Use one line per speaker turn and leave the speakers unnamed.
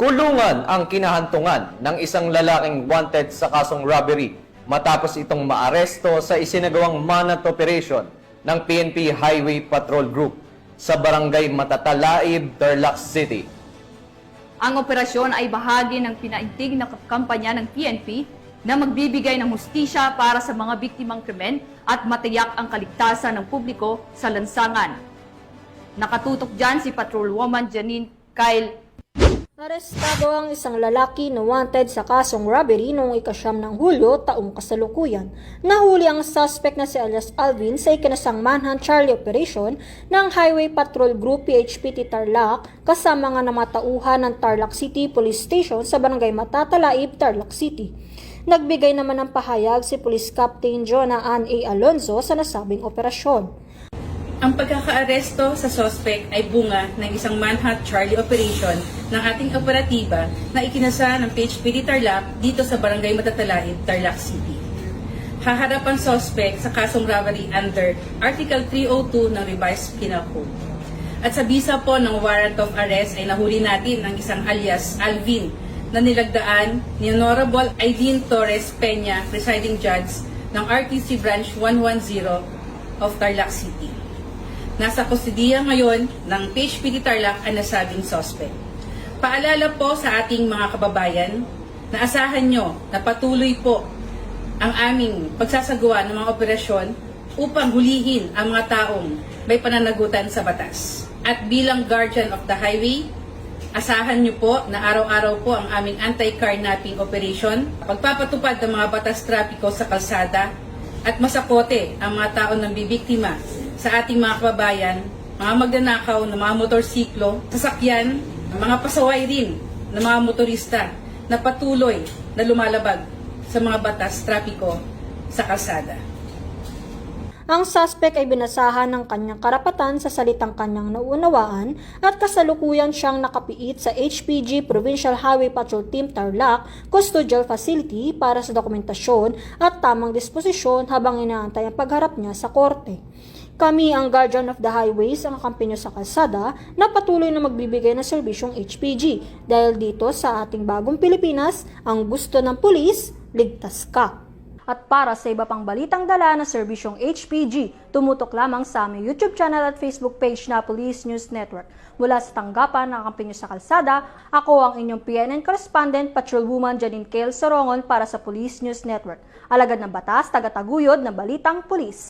Kulungan ang kinahantungan ng isang lalaking wanted sa kasong robbery matapos itong maaresto sa isinagawang manhunt operation ng PNP Highway Patrol Group sa Barangay Matatalaib, Tarlac City.
Ang operasyon ay bahagi ng pinaigting na kampanya ng PNP na magbibigay ng hustisya para sa mga biktimang krimen at matiyak ang kaligtasan ng publiko sa lansangan. Nakatutok dyan si Patrolwoman Janine Kyle.
Arestado ang isang lalaki na wanted sa kasong robbery noong ika-9 ng Hulyo taong kasalukuyan. Nahuli ang suspect na si alias Alvin sa ikinasang manhunt Charlie operation ng Highway Patrol Group PHPT Tarlac kasama nga namatauhan ng Tarlac City Police Station sa Barangay Matatalaib, Tarlac City. Nagbigay naman ng pahayag si Police Captain Jonah Ann A. Alonzo sa nasabing operasyon.
Ang pagkakaaresto sa suspect ay bunga ng isang manhunt Charlie operation ng ating operatiba na ikinasa ng PHPD Tarlac dito sa Barangay Matatalaib, Tarlac City. Haharap ang suspect sa kasong robbery under Article 302 ng Revised Penal Code. At sa bisa po ng warrant of arrest ay nahuli natin ang isang alias Alvin na nilagdaan ni Honorable Aideen Torres Peña, presiding judge ng RTC Branch 110 of Tarlac City. Nasa kustudiya ngayon ng PHPD Tarlac ang nasabing suspect. Paalala po sa ating mga kababayan na asahan nyo na patuloy po ang aming pagsasagawa ng mga operasyon upang hulihin ang mga taong may pananagutan sa batas. At bilang guardian of the highway, asahan nyo po na araw-araw po ang aming anti-carnapping operation, pagpapatupad ng mga batas trapiko sa kalsada at masakote ang mga taong nambibiktima sa ating mga kababayan, mga magnanakaw ng mga motorsiklo, sasakyan, mga pasaway rin ng mga motorista na patuloy na lumalabag sa mga batas trapiko sa kalsada.
Ang suspect ay binasahan ng kanyang karapatan sa salitang kanyang nauunawaan at kasalukuyan siyang nakapiit sa HPG Provincial Highway Patrol Team Tarlac Custodial Facility para sa dokumentasyon at tamang disposisyon habang inaantay ang pagharap niya sa korte. Kami ang Guardian of the Highways ang kakampanyo sa kalsada na patuloy na magbibigay ng serbisyong HPG dahil dito sa ating bagong Pilipinas, ang gusto ng pulis, ligtas ka. At para sa iba pang balitang dala na serbisyong HPG, tumutok lamang sa aming YouTube channel at Facebook page na Police News Network. Mula sa tanggapan ng kampanya sa kalsada, ako ang inyong PNN correspondent, Patrolwoman Janine Kyle Sorongon para sa Police News Network. Alagad ng batas, tagataguyod na balitang pulis.